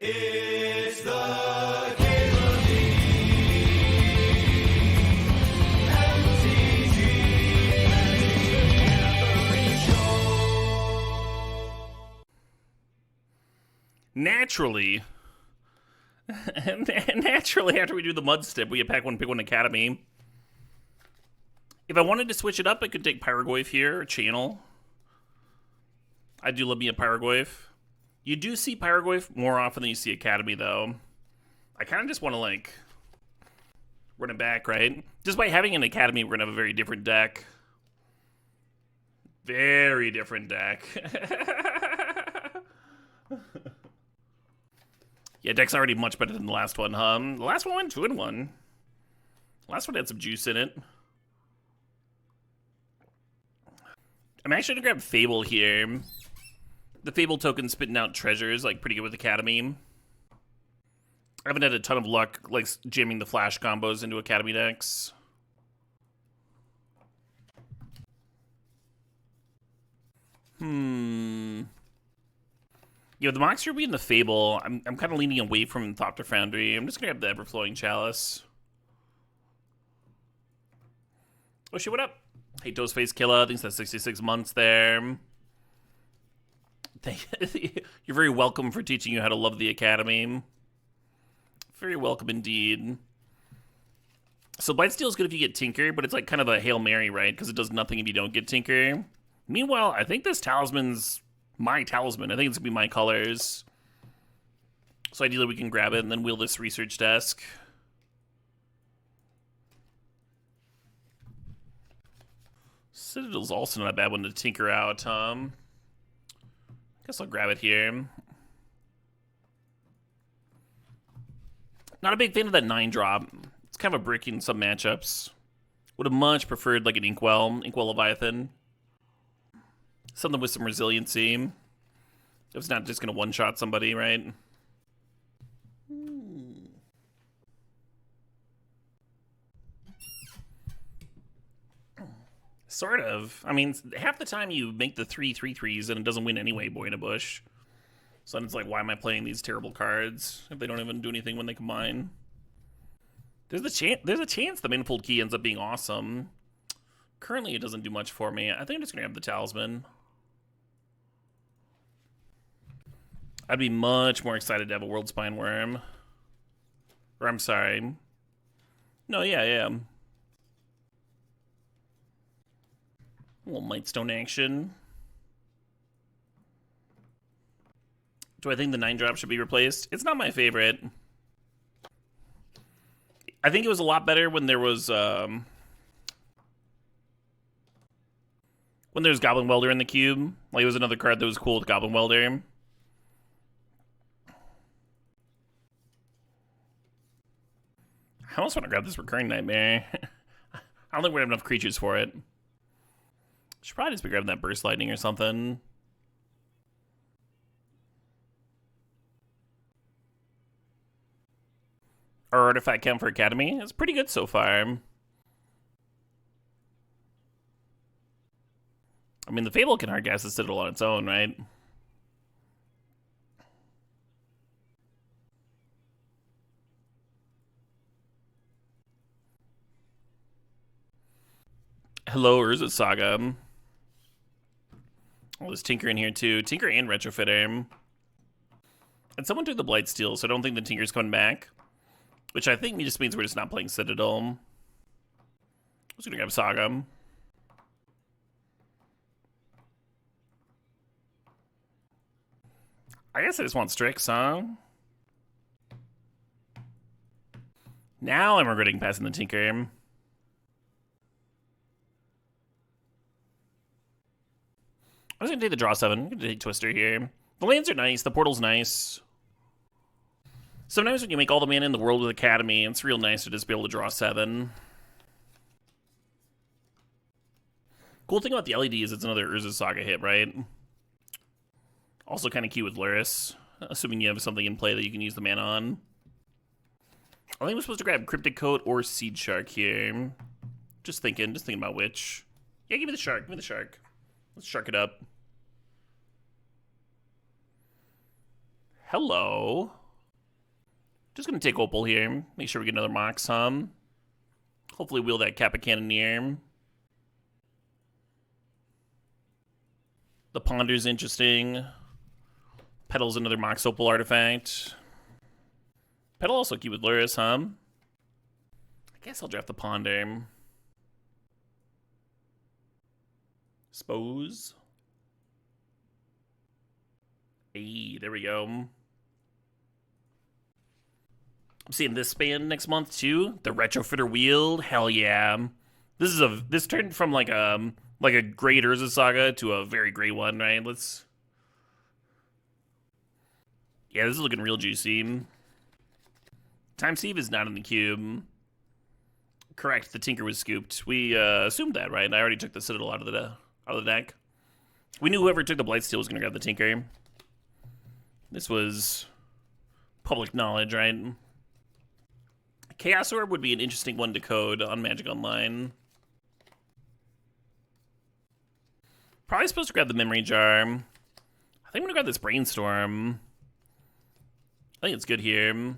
It's the Cable Naturally, after we do the mud step, we get pack one, pick one academy. If I wanted to switch it up, I could take Pyrogoyf here, or Channel. I do love me a Pyrogoyf. You do see Pyrogoyf more often than you see Academy, though. I kind of just want to, like, run it back, right? Just by having an Academy, we're going to have a very different deck. Very different deck. Yeah, deck's already much better than the last one, huh? The last one went 2-1. The last one had some juice in it. I'm actually going to grab Fable here. The Fable token spitting out treasures, like, pretty good with Academy. I haven't had a ton of luck, like, jamming the flash combos into Academy decks. Yeah, the Moxie being the Fable, I'm kind of leaning away from Thopter Foundry. I'm just going to grab the Everflowing Chalice. Oh shit, what up? Hey, Toastface Killer, thanks for that 66 months there. You're very welcome for teaching you how to love the Academy. Very welcome indeed. So Blightsteel is good if you get Tinker, but it's like kind of a Hail Mary, right? Because it does nothing if you don't get Tinker. Meanwhile, I think this Talisman's my Talisman. I think it's going to be my colors. So ideally we can grab it and then wheel this Research Desk. Citadel's also not a bad one to tinker out. Guess I'll grab it here. Not a big fan of that 9-drop. It's kind of a brick in some matchups. Would have much preferred like an Inkwell Leviathan. Something with some resiliency. If it's not just going to one-shot somebody, right? Sort of. I mean, half the time you make the 3/3/3s and it doesn't win anyway, Boy in a Bush. So then it's like, why am I playing these terrible cards if they don't even do anything when they combine? There's a chance the Manifold Key ends up being awesome. Currently, it doesn't do much for me. I think I'm just going to have the Talisman. I'd be much more excited to have a World Spine Worm. Or, I'm sorry. No, yeah. A little Mightstone action. Do I think the 9-drop should be replaced? It's not my favorite. I think it was a lot better when there was Goblin Welder in the cube. Like, it was another card that was cool with Goblin Welder. I almost want to grab this Recurring Nightmare. I don't think we're going to have enough creatures for it. Should probably just be grabbing that Burst Lightning or something. Our artifact count for Academy is pretty good so far. I mean, the Fable can hard gas the Citadel on its own, right? Hello, Urza Saga. Oh, there's Tinker in here too. Tinker and Retrofitter. And someone took the Blightsteel, so I don't think the Tinker's coming back. Which I think just means we're just not playing Citadel. I'm just gonna grab Saga. I guess I just want Strix, huh? Now I'm regretting passing the Tinker. I was gonna take the draw 7. I'm gonna take Twister here. The lands are nice. The portal's nice. Sometimes when you make all the mana in the world with Academy, it's real nice to just be able to draw 7. Cool thing about the LED is it's another Urza Saga hit, right? Also kind of cute with Luris, assuming you have something in play that you can use the mana on. I think we're supposed to grab Cryptic Coat or Seed Shark here. Just thinking about which. Yeah, give me the shark. Let's shark it up. Hello. Just gonna take Opal here. Make sure we get another Mox Hum. Hopefully wheel that Kappa Cannoneer. The Ponder's interesting. Petal's another Mox Opal artifact. Petal also cute with Luris, I guess I'll draft the Ponder. Suppose. Hey, there we go. I'm seeing this band next month too. The Retrofitter Wield. Hell yeah. This turned from like a great Urza Saga to a very great one, right? Yeah, this is looking real juicy. Time Sieve is not in the cube. Correct, the Tinker was scooped. We assumed that, right? I already took the Citadel out of the deck. We knew whoever took the Blightsteel was going to grab the Tinker. This was public knowledge, right? Chaos Orb would be an interesting one to code on Magic Online. Probably supposed to grab the Memory Jar. I think I'm going to grab this Brainstorm. I think it's good here.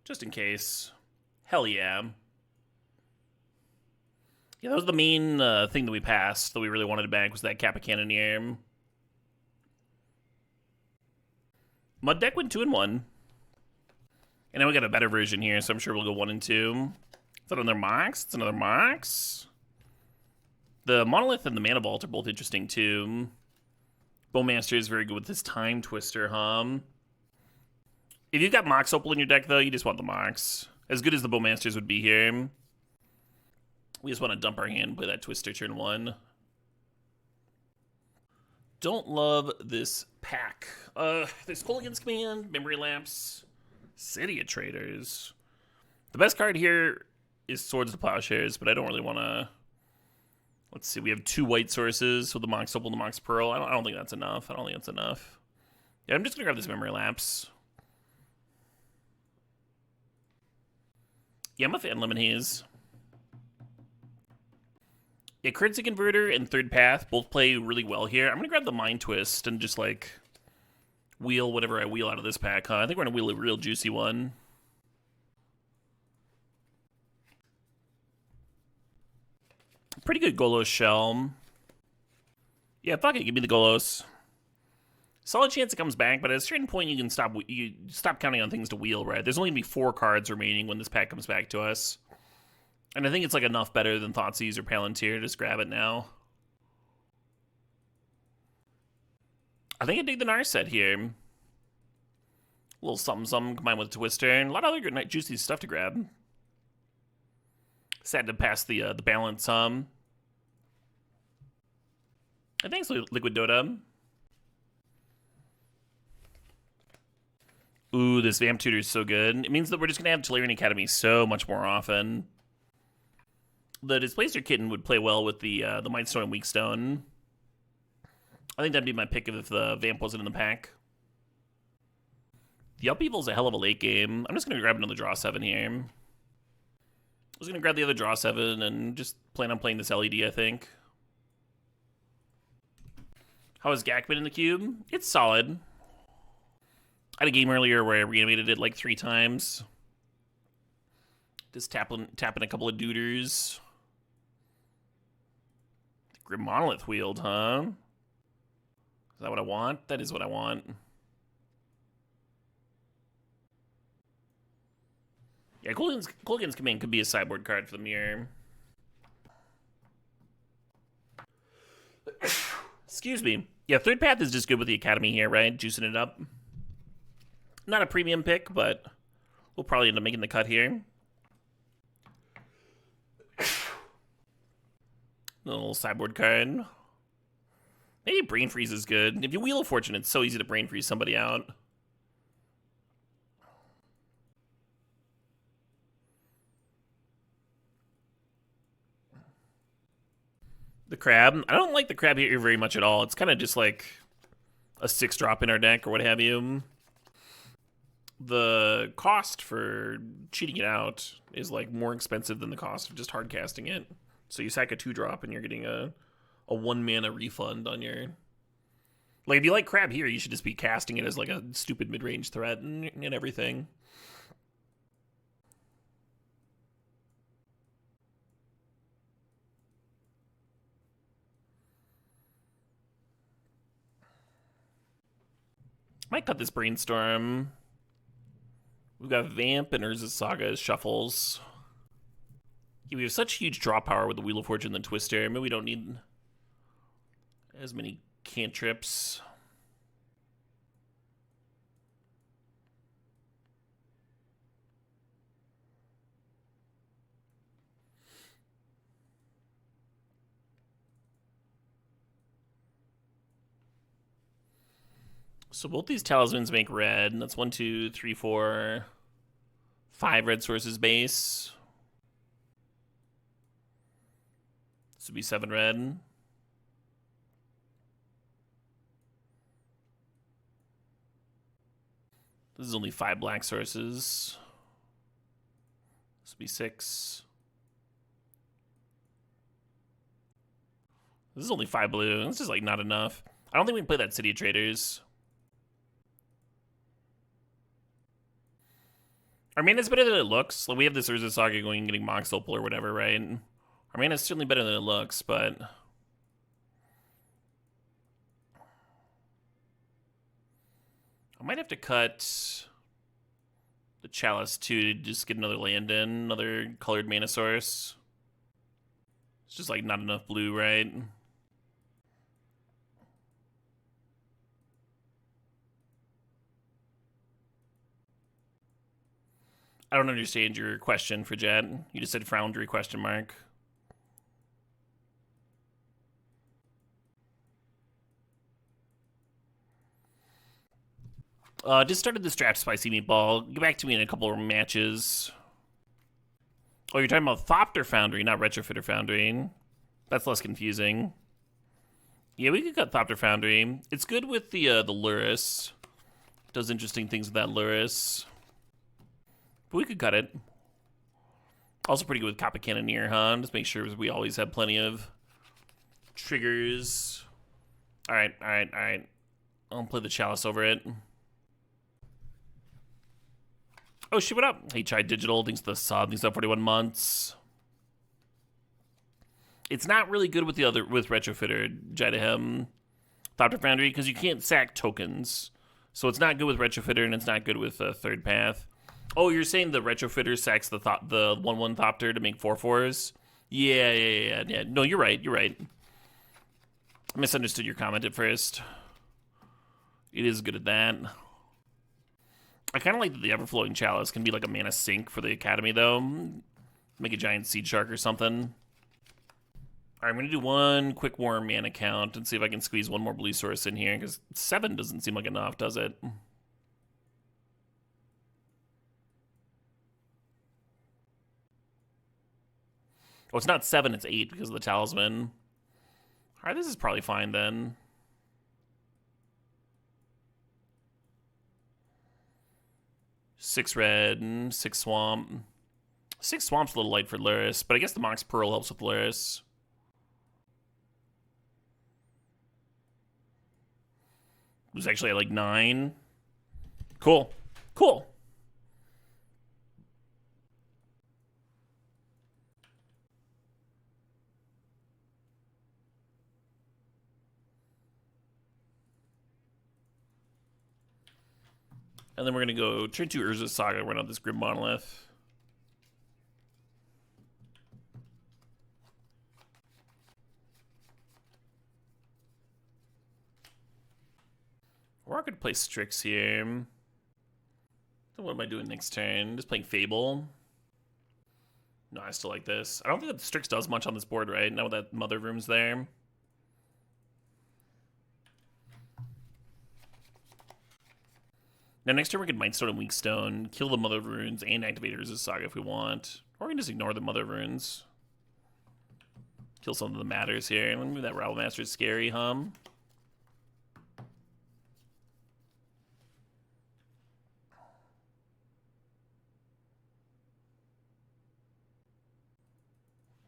Just in case. Hell yeah. Yeah, that was the main thing that we passed that we really wanted to bag was that Kappa Cannoneer. Mud deck went 2 and 1. And now we got a better version here, so I'm sure we'll go 1 and 2. Is that another Mox? It's another Mox. The Monolith and the Mana Vault are both interesting too. Bowmaster is very good with this Time Twister, If you've got Mox Opal in your deck, though, you just want the Mox. As good as the Bowmasters would be here, we just want to dump our hand and play that Twister turn 1. Don't love this pack. There's Kolaghan's Command, Memory Lapse, City of Traders. The best card here is Swords to Plowshares, but I don't really want to... Let's see, we have 2 white sources with the Mox Opal and the Mox Pearl. I don't think that's enough. Yeah, I'm just going to grab this Memory Lapse. Yeah, I'm a fan of Lemon Haze. Yeah, Currency Converter and Third Path both play really well here. I'm going to grab the Mind Twist and just, wheel whatever I wheel out of this pack, I think we're going to wheel a real juicy one. Pretty good Golos Shell. Yeah, fuck it, give me the Golos. Solid chance it comes back, but at a certain point you stop counting on things to wheel, right? There's only going to be 4 cards remaining when this pack comes back to us. And I think it's enough better than Thoughtseize or Palantir. Just grab it now. I think I dig the Narset here. A little something combined with a Twister. And a lot of other good, juicy stuff to grab. Sad to pass the balance I think it's Liquid Dota. Ooh, this Vamp Tutor is so good. It means that we're just going to have Tolarian Academy so much more often. The Displacer Kitten would play well with the Mightstone and Weakstone. I think that'd be my pick if the Vamp wasn't in the pack. The Upheaval's a hell of a late game. I'm just going to grab another Draw 7 here. I was going to grab the other Draw 7 and just plan on playing this LED, I think. How is Gak been in the cube? It's solid. I had a game earlier where I reanimated it 3 times. Just tapping a couple of duders. Grim Monolith Wield, Is that what I want? That is what I want. Yeah, Kolaghan's Command could be a sideboard card for the mirror. Excuse me. Yeah, Third Path is just good with the Academy here, right? Juicing it up. Not a premium pick, but we'll probably end up making the cut here. A little sideboard card. Maybe Brain Freeze is good. If you Wheel of Fortune, it's so easy to Brain Freeze somebody out. The Crab. I don't like the Crab here very much at all. It's kind of just like a 6-drop in our deck or what have you. The cost for cheating it out is more expensive than the cost of just hard casting it. So you sack a 2-drop and you're getting a a 1-mana refund on your... Like, if you like crab here, you should just be casting it as like a stupid mid-range threat and everything. Might cut this Brainstorm. We've got Vamp and Urza's Saga as shuffles. Yeah, we have such huge draw power with the Wheel of Fortune and Twister. Maybe we don't need as many cantrips. So both these talismans make red, and that's 1, 2, 3, 4, 5 red sources base. This would be 7 red. This is only 5 black sources. This would be 6. This is only 5 blue. This is like not enough. I don't think we can play that City of Traders. Our mana's better than it looks. Like, we have this Urza Saga going and getting Mox Opal or whatever, right? Our mana's certainly better than it looks, but... I might have to cut the Chalice too to just get another land in, another colored mana source. It's just like not enough blue, right? I don't understand your question for Jet. You just said Foundry question mark. Just started this draft, Spicy Meatball. Get back to me in a couple of matches. Oh, you're talking about Thopter Foundry, not Retrofitter Foundry. That's less confusing. Yeah, we could cut Thopter Foundry. It's good with the Luris. Does interesting things with that Luris. But we could cut it. Also pretty good with Kappa Cannoneer, huh? Just make sure we always have plenty of triggers. Alright. I'll play the Chalice over it. Oh, shit, what up? Hey, Chai Digital, thanks to the sub, thanks to 41 months. It's not really good with the other, with Retrofitter, Jidahem, Thopter Foundry, because you can't sack tokens. So it's not good with Retrofitter, and it's not good with Third Path. Oh, you're saying the Retrofitter sacks the 1/1 Thopter to make 4/4s? Yeah. No, you're right. I misunderstood your comment at first. It is good at that. I kind of like that the Everflowing Chalice can be like a mana sink for the Academy, though. Make a giant Seed Shark or something. Alright, I'm going to do one quick warm mana count and see if I can squeeze one more blue source in here, because 7 doesn't seem like enough, does it? Oh, it's not 7, it's 8 because of the Talisman. Alright, this is probably fine then. Six red, 6 swamp. 6 swamp's a little light for Luris, but I guess the Mox Pearl helps with Luris. It was actually at like 9. Cool. And then we're going to go turn 2 Urza's Saga, run out this Grim Monolith. Or I could play Strix here. So what am I doing next turn? Just playing Fable. No, I still like this. I don't think that Strix does much on this board, right? Now that Mother Room's there. Now, next turn we can Mindstone and Weakstone, kill the Mother Runes, and activate Urza's Saga if we want. Or we can just ignore the Mother Runes. Kill some of the matters here. Let me move that Rabble Master's scary hum.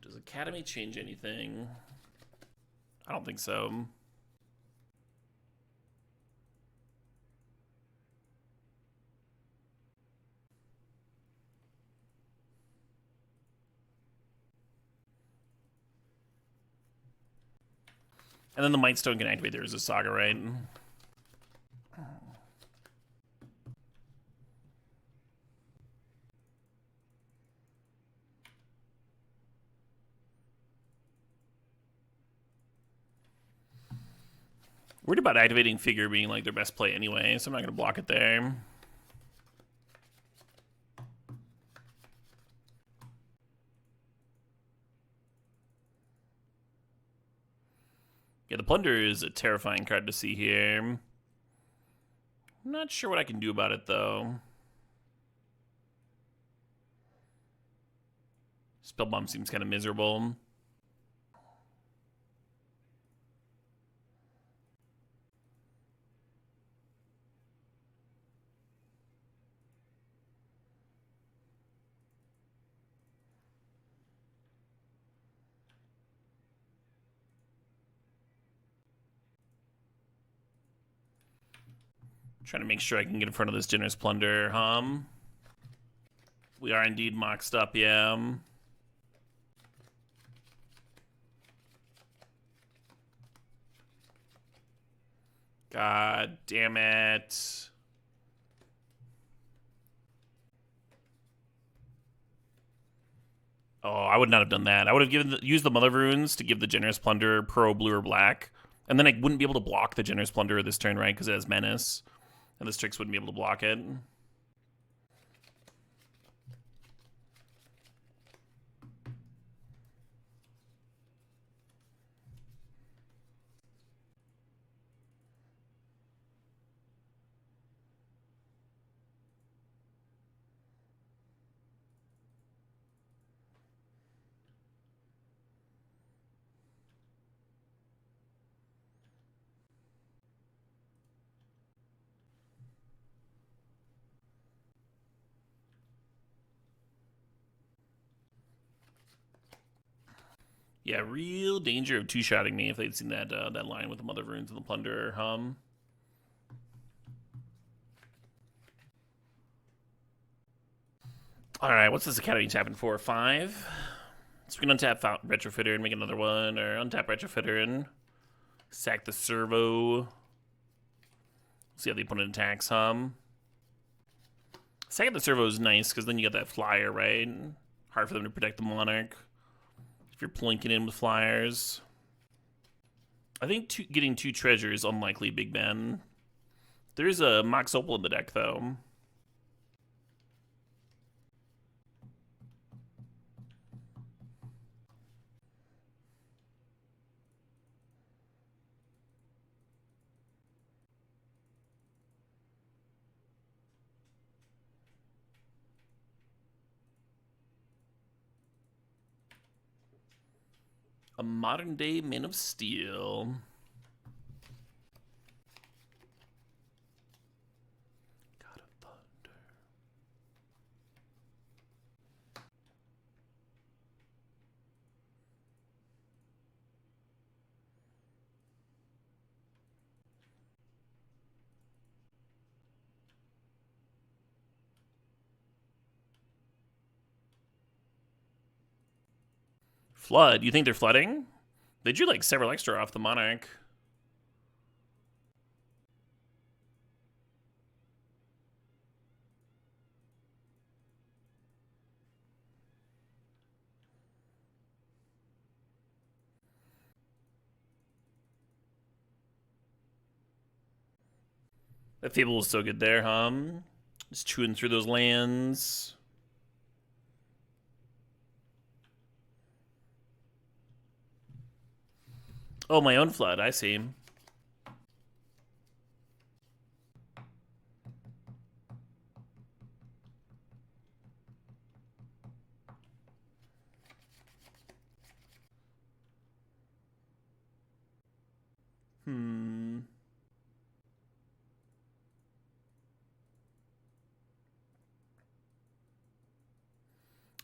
Does Academy change anything? I don't think so. And then the Might Stone can activate there as a Saga, right? Worried about activating Figure being like their best play anyway, so I'm not going to block it there. Yeah, the Plunder is a terrifying card to see here. I'm not sure what I can do about it, though. Spellbomb seems kind of miserable. Trying to make sure I can get in front of this Generous Plunder, We are indeed moxed up, yeah. God damn it. Oh, I would not have done that. I would have used the Mother Runes to give the Generous Plunder pro blue or black. And then I wouldn't be able to block the Generous Plunder this turn, right? Because it has Menace. And the Strix wouldn't be able to block it. Yeah, real danger of two-shotting me if they'd seen that that line with the Mother Runes and the Plunder, Alright, what's this Academy tapping for? 5? So we can untap Retrofitter and make another one, or untap Retrofitter and sack the Servo. See how the opponent attacks, Sacking the Servo is nice, because then you got that flyer, right? Hard for them to protect the Monarch. If you're plinking in with flyers. I think getting 2 treasures unlikely, Big Ben. There is a Mox Opal in the deck, though. A modern-day Man of Steel. God of Thunder. Flood? You think they're flooding? They drew like several extra off the Monarch. That Fable was so good there, Just chewing through those lands. Oh, my own Flood, I see.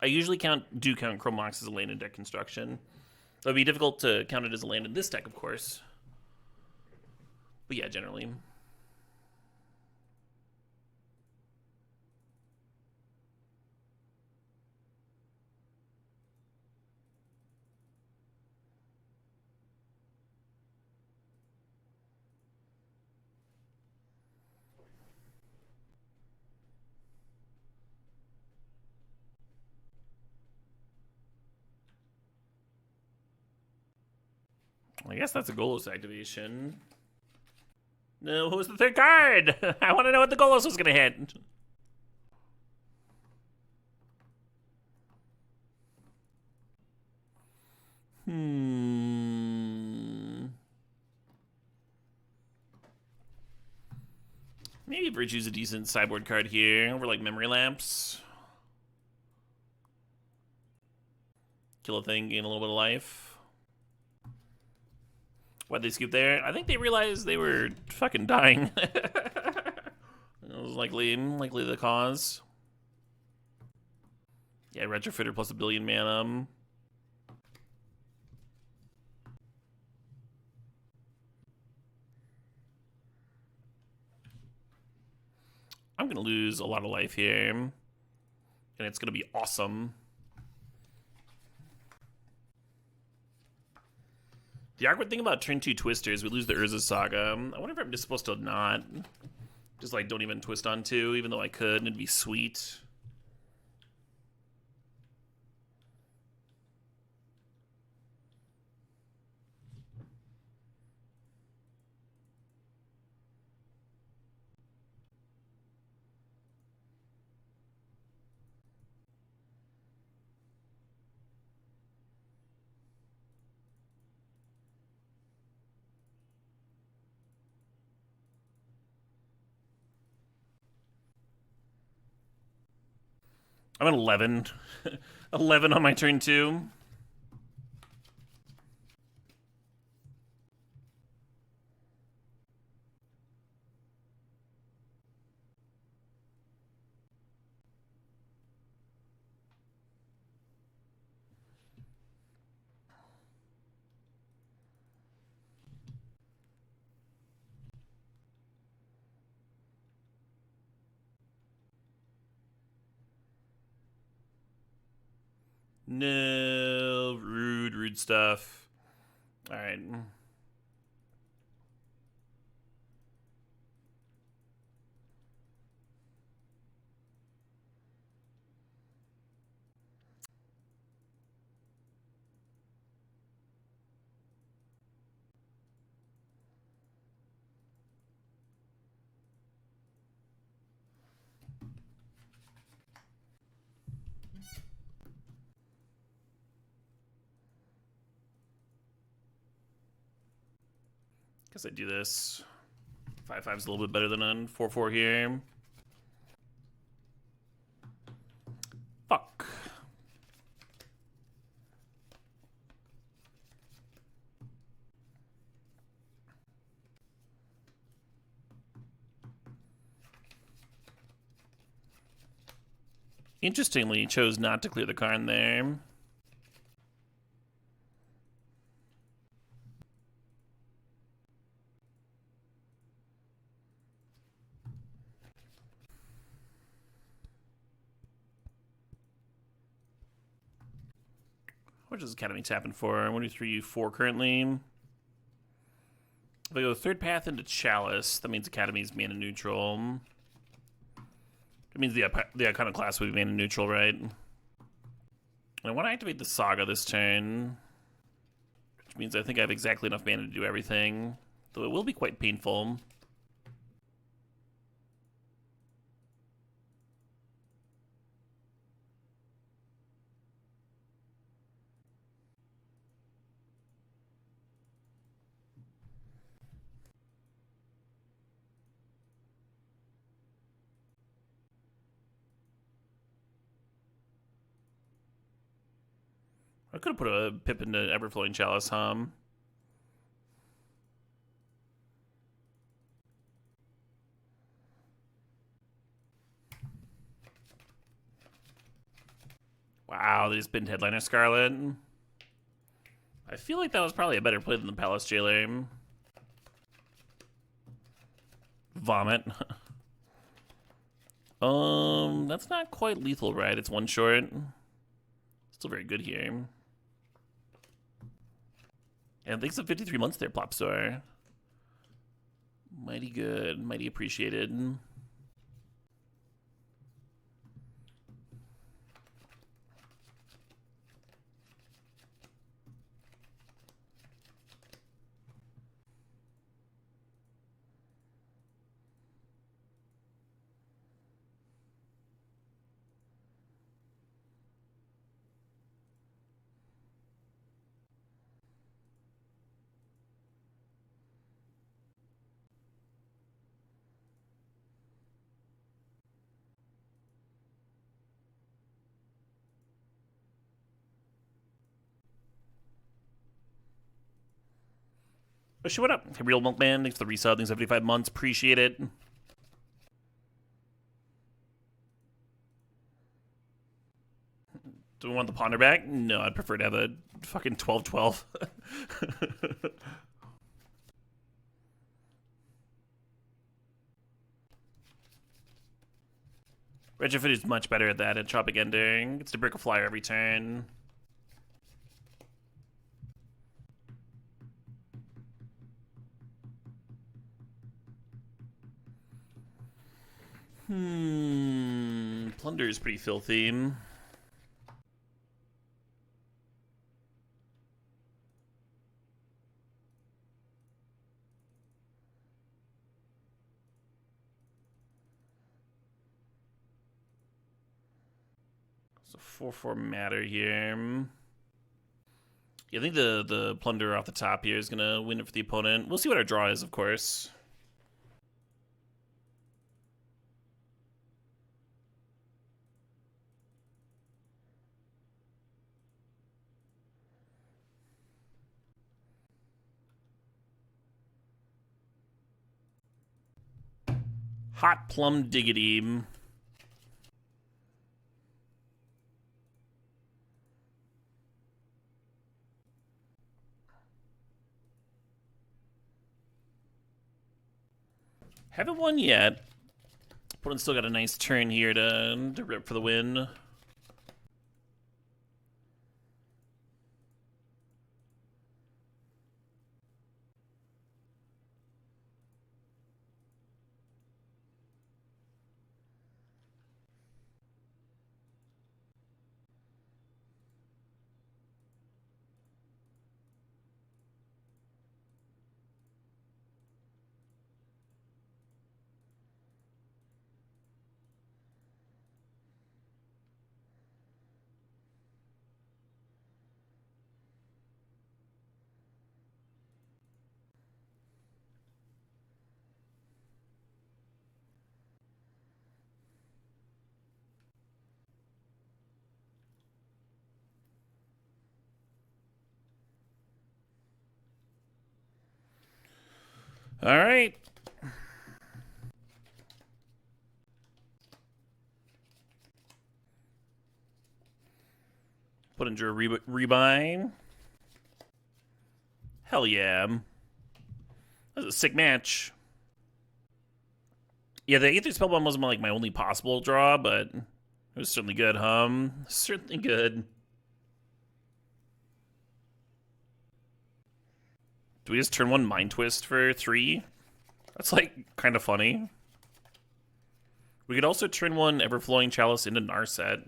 I usually do count Chromox as a lane in deck construction. So it'd be difficult to count it as a land in this deck, of course. But yeah, generally. I guess that's a Golos activation. No, who's the third card? I want to know what the Golos was going to hit. Maybe Virtue's a decent sideboard card here over like Memory Lapse. Kill a thing, gain a little bit of life. Why'd they scoop there? I think they realized they were fucking dying. That was likely the cause. Yeah, Retrofitter plus a billion mana. I'm gonna lose a lot of life here. And it's gonna be awesome. The awkward thing about turn 2 Twisters, we lose the Urza Saga. I wonder if I'm just supposed to not. Just like don't even twist on 2, even though I could, and it'd be sweet. I'm at 11. 11 on my turn 2. No, rude stuff. All right. Guess I do this. 5/5 is a little bit better than a 4/4 here. Fuck. Interestingly, he chose not to clear the Karn there. What is Academy tapping for? 1, 2, 3, 4 currently. If I go third path into Chalice, that means Academy's mana neutral. It means the Iconoclast would be mana neutral, right? And I want to activate the Saga this turn, which means I think I have exactly enough mana to do everything, though it will be quite painful. I could have put a Pip into Everflowing Chalice, huh? Wow, they just pinned Headliner Scarlet. I feel like that was probably a better play than the Palace Jailer. Vomit. That's not quite lethal, right? It's one short. Still very good here. And thanks for 53 months there, Plopstar. Mighty good, mighty appreciated. Oh, shit, what up? Hey, Real Milkman, thanks for the resub. Thanks for 75 months. Appreciate it. Do we want the Ponder back? No, I'd prefer to have a fucking 12-12. Retrofit is much better at that. At Tropic Ending. Gets to brick a flyer every turn. Plunder is pretty filthy. So 4/4 matter here. Yeah, I think the plunder off the top here is gonna win it for the opponent. We'll see what our draw is, of course. Hot plum diggity. Haven't won yet. Opponent's still got a nice turn here to rip for the win. All right. Put into a rebind. Hell yeah. That was a sick match. Yeah, the Aether Spellbomb wasn't like my only possible draw, but it was certainly good, certainly good. Do we just turn one Mind Twist for 3? That's like kind of funny. We could also turn one Everflowing Chalice into Narset.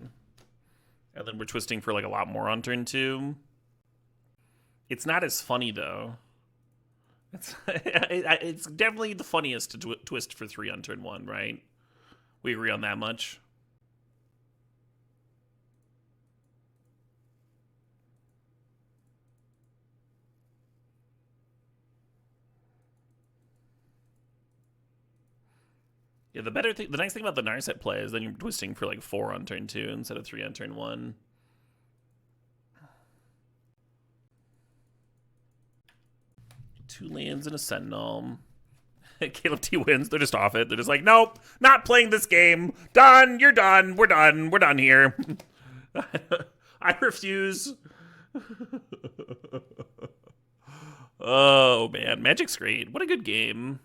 And then we're twisting for like a lot more on turn 2. It's not as funny though. It's definitely the funniest to twist for 3 on turn 1, right? We agree on that much. Yeah, the nice thing about the Narset play is then you're twisting for like 4 on turn 2 instead of 3 on turn 1. Two lands and a Sentinel. Caleb T wins. They're just off it. They're just like, nope, not playing this game. Done. You're done. We're done. We're done here. I refuse. Oh, man. Magic's great. What a good game.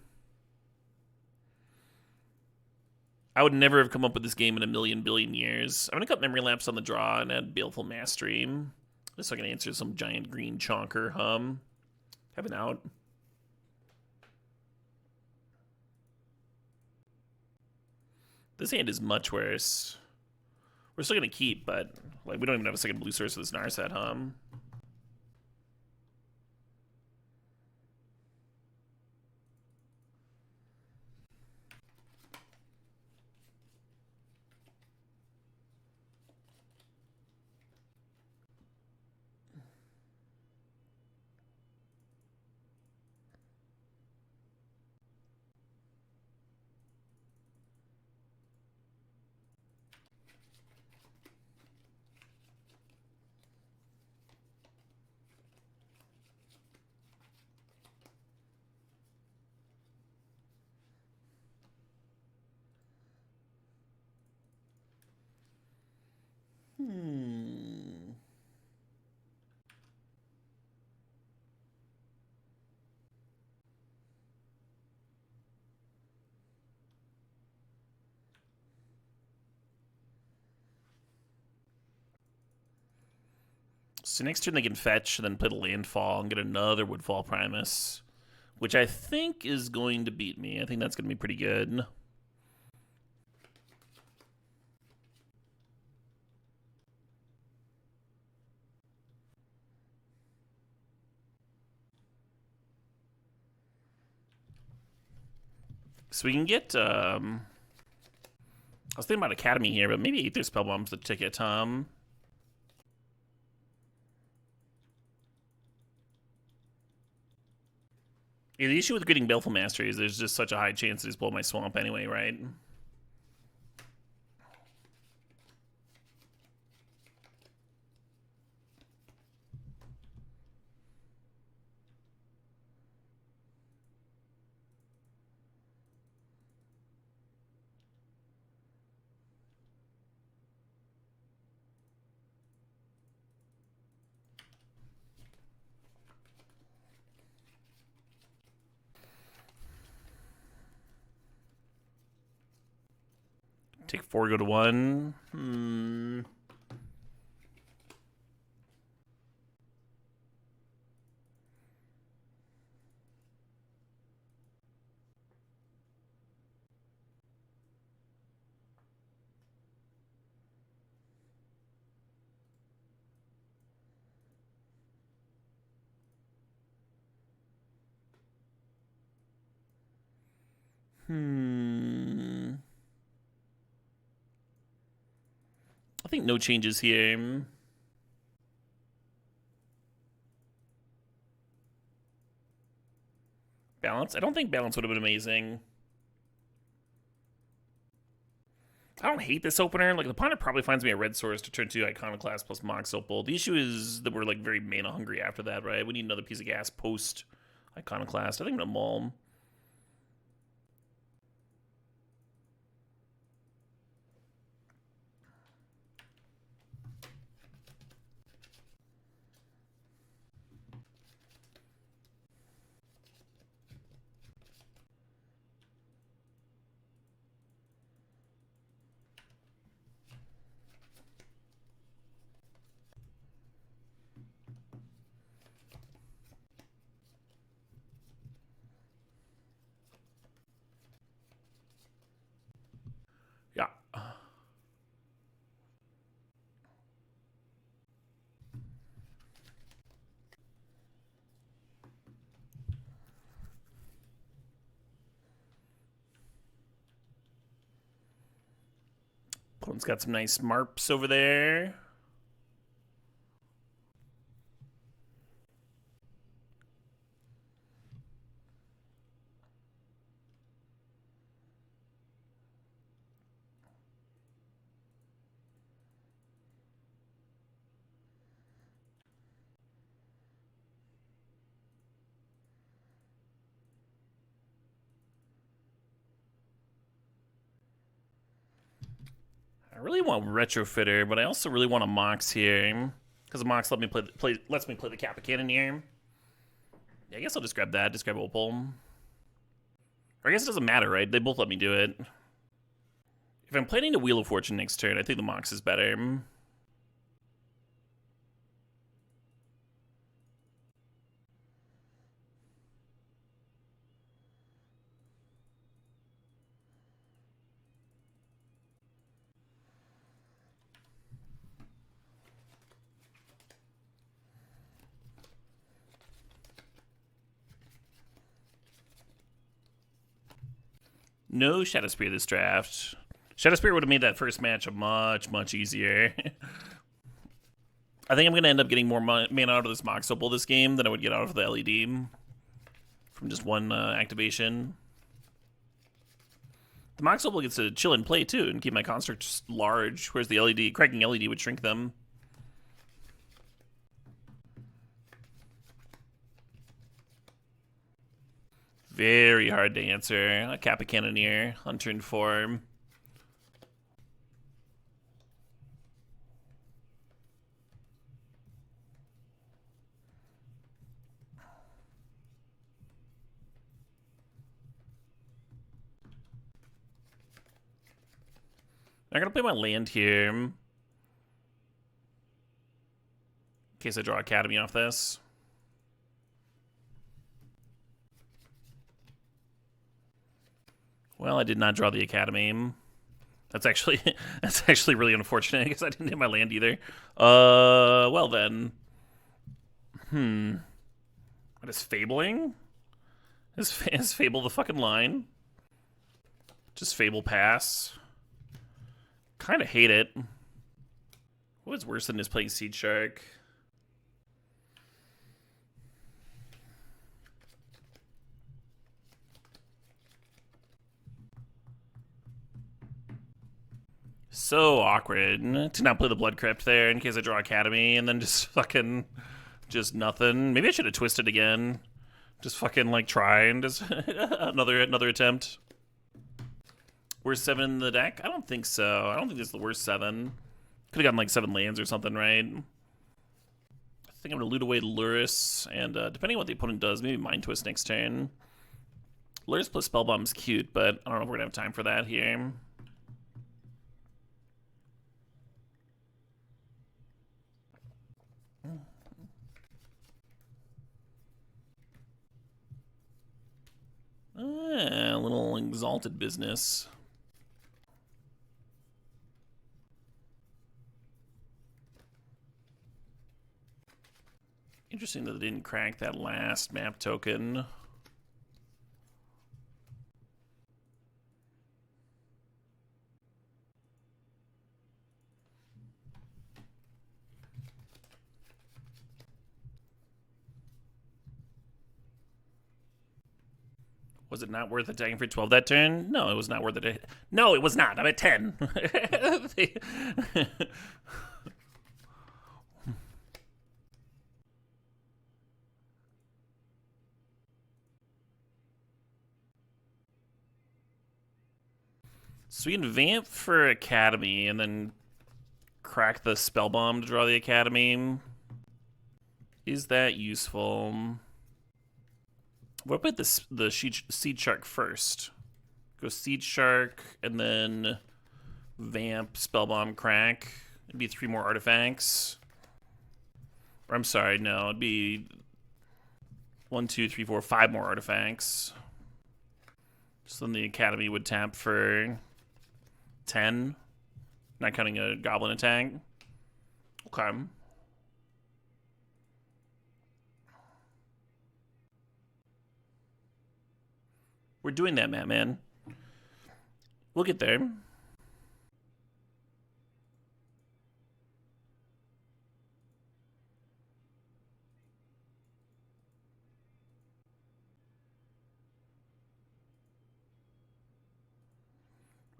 I would never have come up with this game in a million billion years. I'm going to cut Memory Lapse on the draw and add Baleful Mastery. Just so I can answer some giant green chonker hum. Have an out. This hand is much worse. We're still going to keep, but like we don't even have a second blue source of this Narset hum. So next turn they can fetch, then play the landfall and get another Woodfall Primus, which I think is going to beat me. I think that's going to be pretty good. So we can get, I was thinking about Academy here, but maybe Aether Spellbomb's the ticket, Yeah, the issue with getting Baleful Mastery is there's just such a high chance to just blow my swamp anyway, right? Take 4, go to 1. I think no changes here. Balance? I don't think balance would have been amazing. I don't hate this opener. Like, the opponent probably finds me a red source to turn to Iconoclast plus Mox Opal. The issue is that we're, like, very mana hungry after that, right? We need another piece of gas post Iconoclast. I think I'm going to mull. Yeah. Opponent's got some nice marps over there. I really want Retrofitter, but I also really want a Mox here. Because the Mox lets me play the Kappa Cannon here. Yeah, I guess I'll just grab that. Just grab Opal. Or I guess it doesn't matter, right? They both let me do it. If I'm planning to Wheel of Fortune next turn, I think the Mox is better. No Shadow Spear this draft. Shadow Spear would have made that first match much easier. I think I'm going to end up getting more mana out of this Mox Opal this game than I would get out of the LED from just one activation. The Mox Opal gets to chill and play too and keep my constructs large, whereas the LED, cracking LED would shrink them. Very hard to answer. A Kappa Cannoneer on turn 4. I'm going to play my land here in case I draw Academy off this. Well, I did not draw the Academy. That's actually really unfortunate because I didn't hit my land either. Well then. What is Fabling? Is Fable the fucking line? Just Fable pass. Kind of hate it. What's worse than just playing Seed Shark? So awkward to not play the Blood Crypt there in case I draw Academy and then just fucking just nothing. Maybe I should have twisted again. Just fucking like try and just another attempt. Worst 7 in the deck? I don't think so. I don't think this is the worst 7. Could have gotten like 7 lands or something, right? I think I'm gonna loot away Luris, and depending on what the opponent does, maybe Mind Twist next turn. Luris plus Spellbomb's cute, but I don't know if we're gonna have time for that here. A little Exalted business. Interesting that they didn't crack that last map token. Was it not worth attacking for 12 that turn? No, it was not worth it. No, it was not. I'm at 10. So we can vamp for Academy and then crack the Spellbomb to draw the Academy. Is that useful? What about the Seed Shark first? Go Seed Shark and then vamp, Spellbomb, crack. It'd be 3 more artifacts. Or I'm sorry, no, it'd be 1, 2, 3, 4, 5 more artifacts. So then the Academy would tap for 10, not counting a Goblin attack. Okay. We're doing that, man. We'll get there.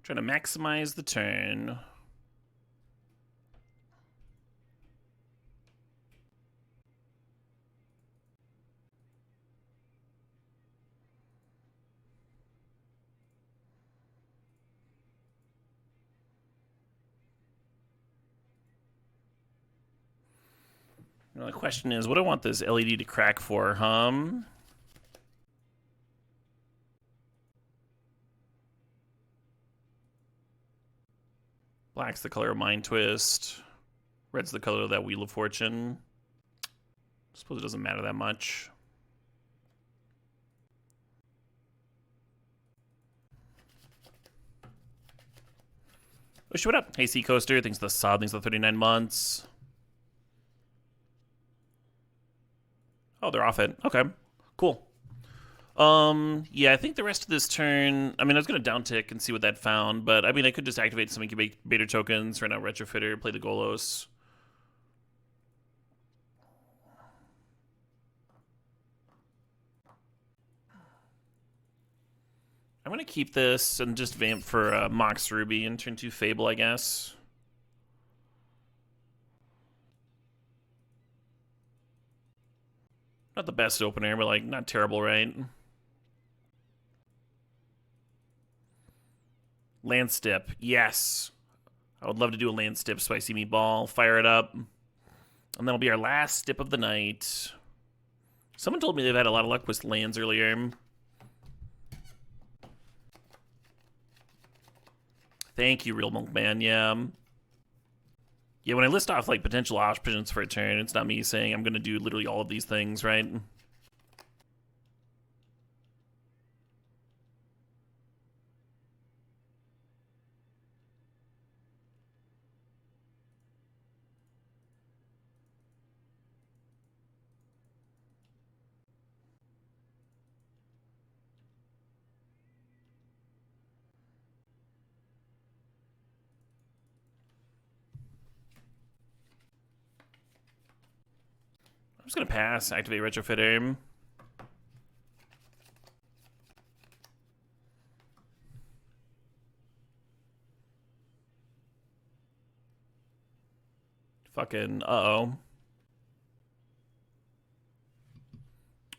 Trying to maximize the turn. Now the question is, what do I want this LED to crack for, Black's the color of Mind Twist. Red's the color of that Wheel of Fortune. I suppose it doesn't matter that much. Oh, shit, what up? Hey, Sea Coaster. Thanks for the sub. Thanks for the 39 months. Oh, they're off it. Okay, cool. Yeah, I think the rest of this turn, I mean, I was going to downtick and see what that found, but I mean, I could just activate some incubator tokens, run out Retrofitter, play the Golos. I'm going to keep this and just vamp for Mox Ruby and turn 2 Fable, I guess. Not the best opener, but, like, not terrible, right? Landstip, yes. I would love to do a Landstip Spicy Meatball. Fire it up. And that'll be our last stip of the night. Someone told me they've had a lot of luck with lands earlier. Thank you, Real Milkman, yeah. Yeah, when I list off, like, potential options for a turn, it's not me saying I'm going to do literally all of these things, right? I'm just going to pass, activate Retrofitter. Fucking, uh-oh.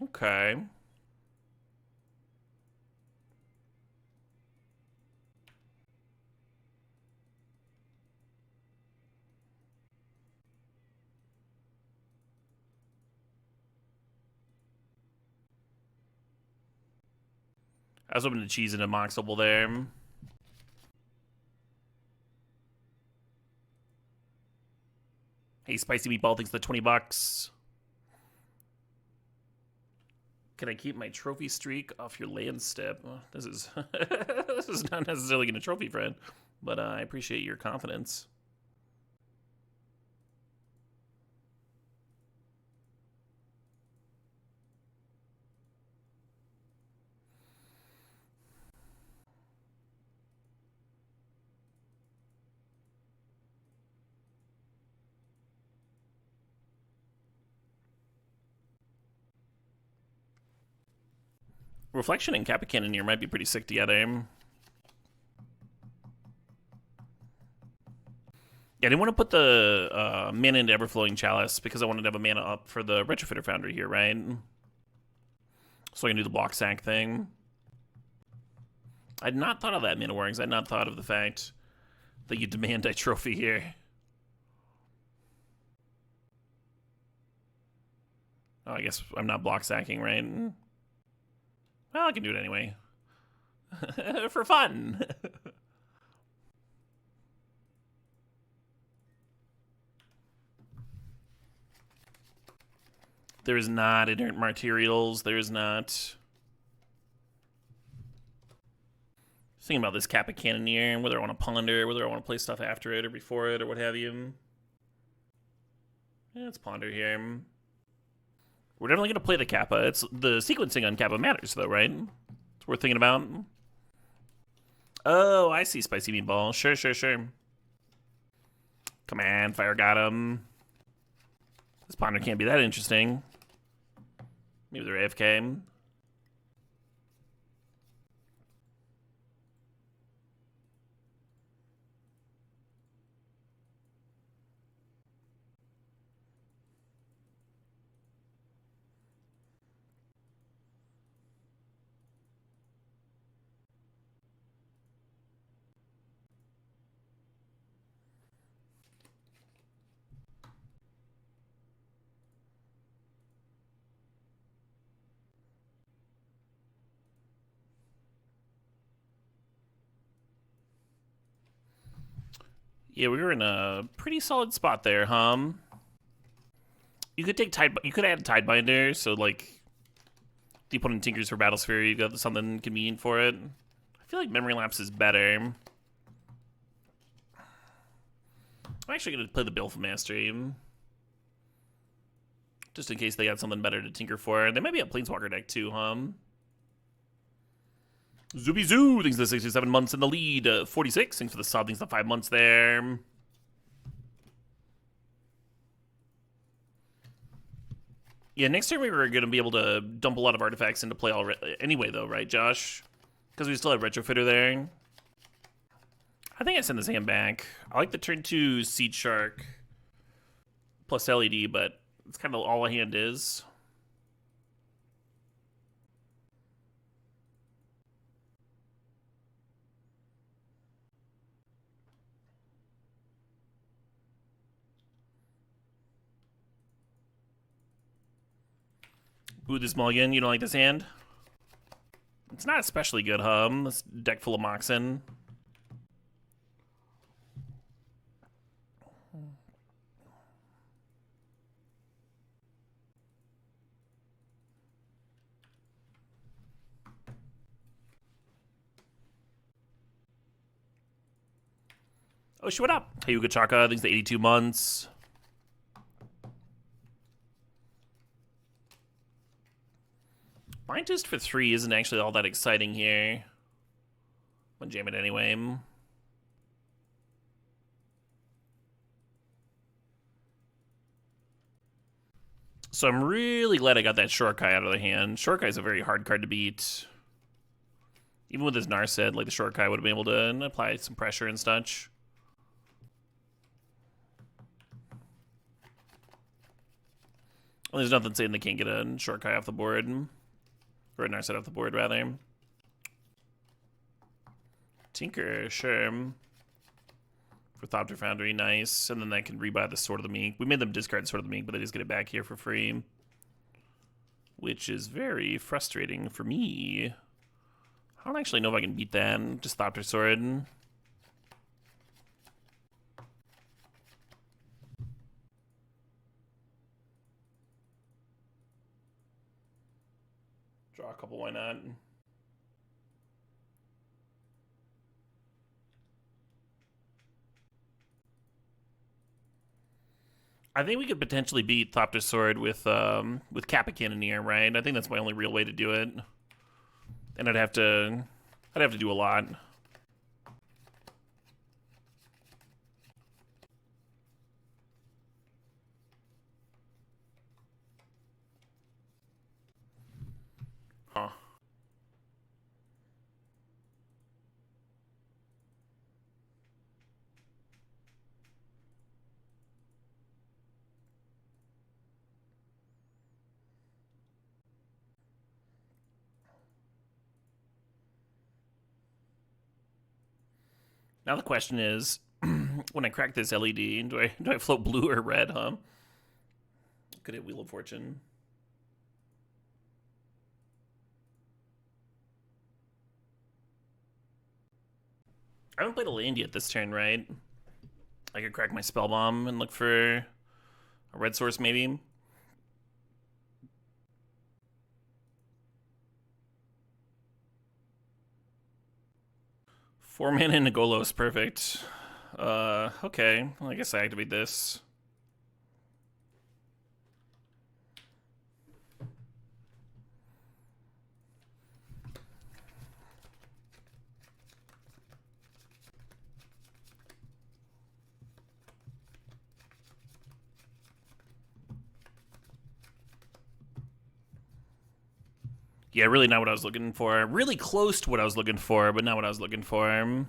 Okay. I was hoping to cheese into Moxable there. Hey, Spicy Meatball thinks the $20. Can I keep my trophy streak off your land step? Well, this is this is not necessarily going to trophy, friend, but I appreciate your confidence. Reflection and Kappa Cannoneer might be pretty sick together. Yeah, I didn't want to put the mana into Everflowing Chalice because I wanted to have a mana up for the Retrofitter Foundry here, right? So I can do the block sack thing. I had not thought of that, Mana Warrings. I had not thought of the fact that you demand a trophy here. Oh, I guess I'm not block sacking, right? Well, I can do it anyway. For fun. There's not inert materials. There's not. Thinking about this Kappa Cannoneer, whether I want to ponder, whether I want to play stuff after it or before it or what have you. Yeah, let's ponder here. We're definitely going to play the Kappa. It's the sequencing on Kappa matters, though, right? It's worth thinking about. Oh, I see, Spicy Meatball. Sure, sure, sure. Come on, Fire got him. This ponder can't be that interesting. Maybe they're AFK. Yeah, we were in a pretty solid spot there, You could take Tide. You could add Tidebinder, so like the opponent tinkers for Battlesphere, you got something convenient for it. I feel like Memory Lapse is better. I'm actually gonna play the Baleful Mastery, just in case they got something better to tinker for. They might be a Planeswalker deck too, Zooby Zoo, thanks for the 67 months in the lead. 46, thanks for the sub, thanks for the 5 months there. Yeah, next turn we were going to be able to dump a lot of artifacts into play anyway, though, right, Josh? Because we still have Retrofitter there. I think I send this hand back. I like the turn 2 Seed Shark plus LED, but it's kind of all a hand is. Boo this mulligan. You don't like this hand? It's not especially good, This deck full of Moxen. Oh, what up? Hey, Yuga Chaka, thanks to 82 months. Blind for 3 isn't actually all that exciting here. I'm gonna jam it anyway. So I'm really glad I got that Shortkai out of the hand. Shortkai is a very hard card to beat. Even with his Narset, like the Shortkai would have been able to apply some pressure and such. Well, there's nothing saying they can't get a Shortkai off the board. Or a Narset off the board, rather. Tinker, sure. For Thopter Foundry, nice. And then that can rebuy the Sword of the Meek. We made them discard Sword of the Meek, but they just get it back here for free. Which is very frustrating for me. I don't actually know if I can beat that. Just Thopter Sword. Draw a couple, why not? I think we could potentially beat Thopter Sword with Kappa Cannoneer, right? I think that's my only real way to do it. And I'd have to do a lot. Huh. Now the question is, when I crack this LED, do I float blue or red, Could hit Wheel of Fortune. I haven't played a land yet this turn, right? I could crack my Spell Bomb and look for a red source, maybe. Four mana and Nagolos, perfect. Okay. Well, I guess I activate this. Yeah, really not what I was looking for. Really close to what I was looking for, but not what I was looking for.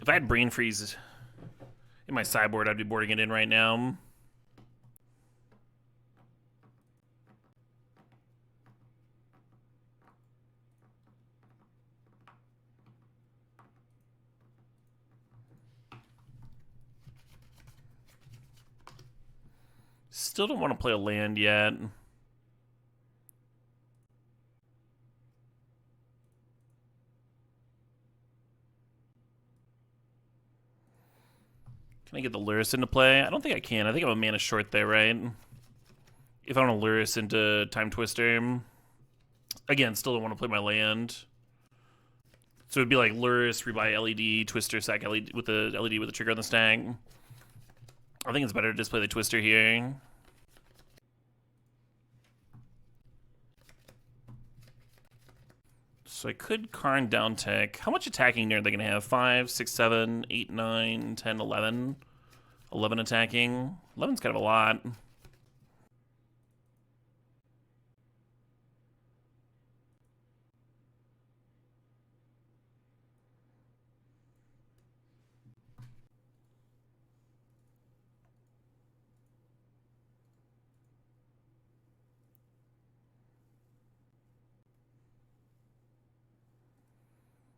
If I had Brain Freeze in my sideboard, I'd be boarding it in right now. Still don't want to play a land yet. Can I get the Luris into play? I don't think I can. I think I'm a mana short there, right? If I want to Luris into Time Twister. Again, still don't want to play my land. So it'd be like Luris, rebuy LED, Twister, sack LED with the LED with the trigger on the stack. I think it's better to just play the Twister here. So I could Karn down tech. How much attacking are they going to have? 5, 6, 7, 8, 9, 10, 11. 11 attacking. 11's kind of a lot.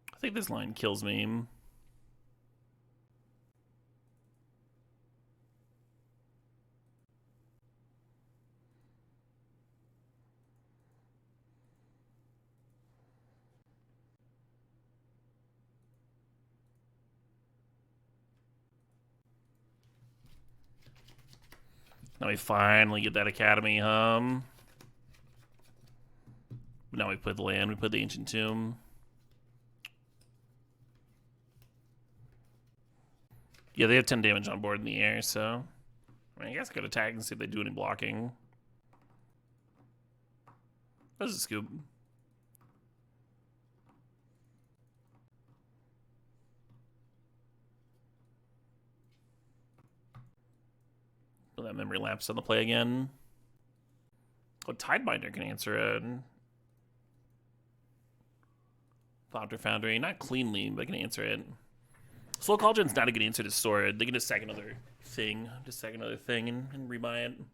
I think this line kills me. Now we finally get that Academy hum. Now we put the land, we put the Ancient Tomb. Yeah, they have 10 damage on board in the air, so I guess I could attack and see if they do any blocking. That was a scoop. Will that memory lapse on the play again? Oh, Tidebinder can answer it. Thopter Foundry, not cleanly, but can answer it. Slow Cauldron's not a good answer to Sword. They can just sack another thing. And rebuy it. I'm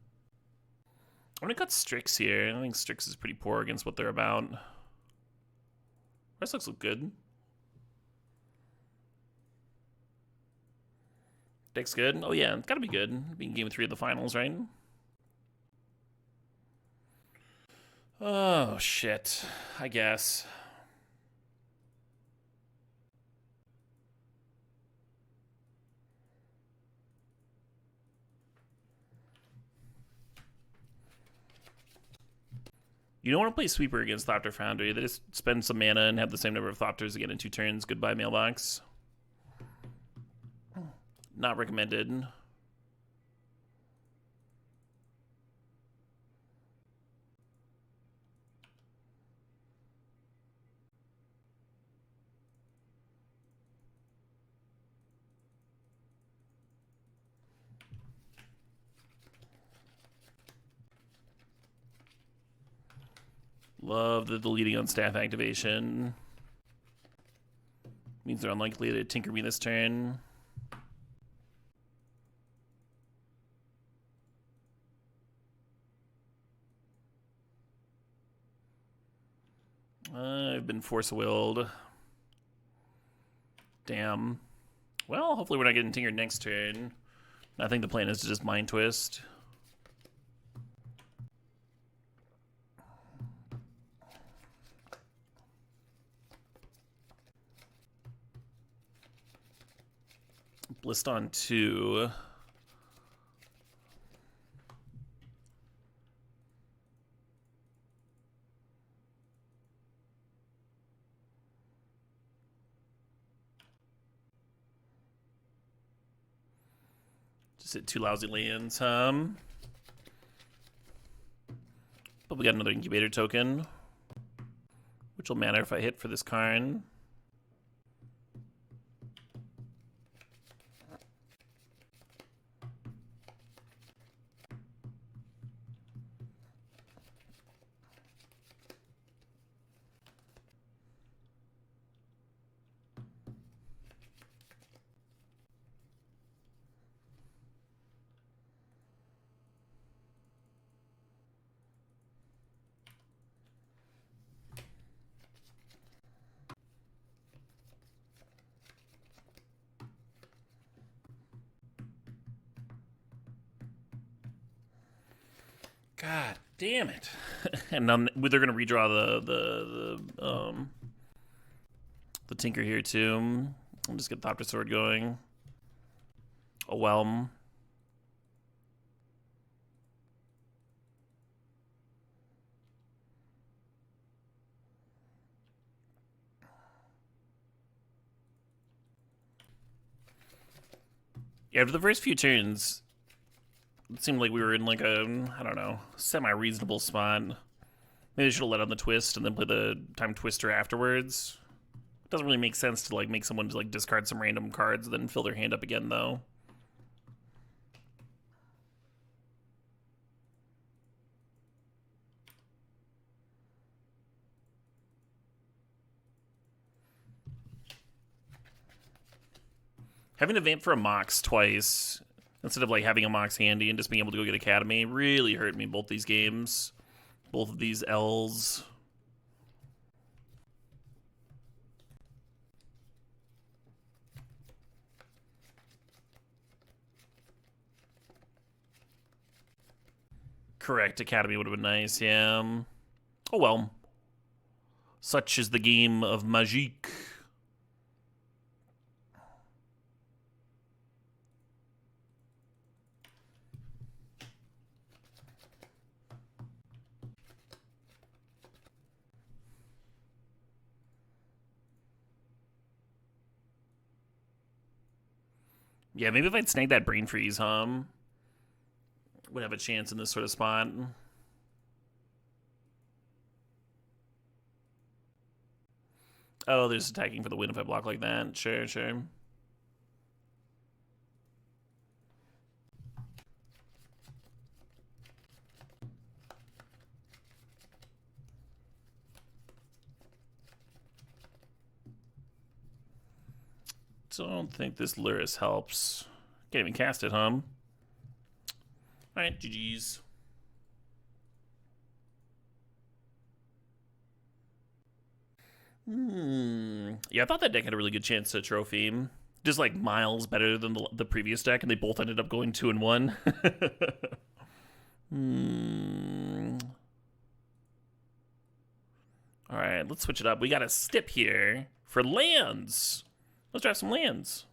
gonna cut Strix here. I think Strix is pretty poor against what they're about. Rest looks look good. Deck's good? Oh yeah, it's gotta be good. Being game 3 of the finals, right? Oh shit. I guess. You don't want to play Sweeper against Thopter Foundry. They just spend some mana and have the same number of Thopters again in 2 turns. Goodbye, mailbox. Not recommended. Love the deleting on staff activation. Means they're unlikely to tinker me this turn. I've been force-willed. Damn. Well, hopefully we're not getting tinkered next turn. I think the plan is to just Mind Twist. Blist on 2. Just hit 2 lousy lands, But we got another incubator token, which will matter if I hit for this card. God damn it. And then they're going to redraw the Tinker here, too. I'll just get Thopter Sword going. A Whelm. Yeah, after the first few turns, it seemed like we were in like a, I don't know, semi-reasonable spot. Maybe I should have let on the twist and then play the time twister afterwards. It doesn't really make sense to like make someone just like discard some random cards and then fill their hand up again, though. Having to vamp for a Mox twice instead of like having a Mox handy and just being able to go get Academy really hurt me both these games. Both of these L's. Correct, Academy would have been nice, yeah. Oh well. Such is the game of Magique. Yeah, maybe if I'd snagged that Brain Freeze, would have a chance in this sort of spot. Oh, there's attacking for the win if I block like that. Sure, sure. Don't think this Luris helps. Can't even cast it, huh? Alright, GG's. Yeah, I thought that deck had a really good chance to trophy. Just like miles better than the previous deck, and they both ended up going 2-1. Alright, let's switch it up. We got a stip here for lands. Let's draft some lands.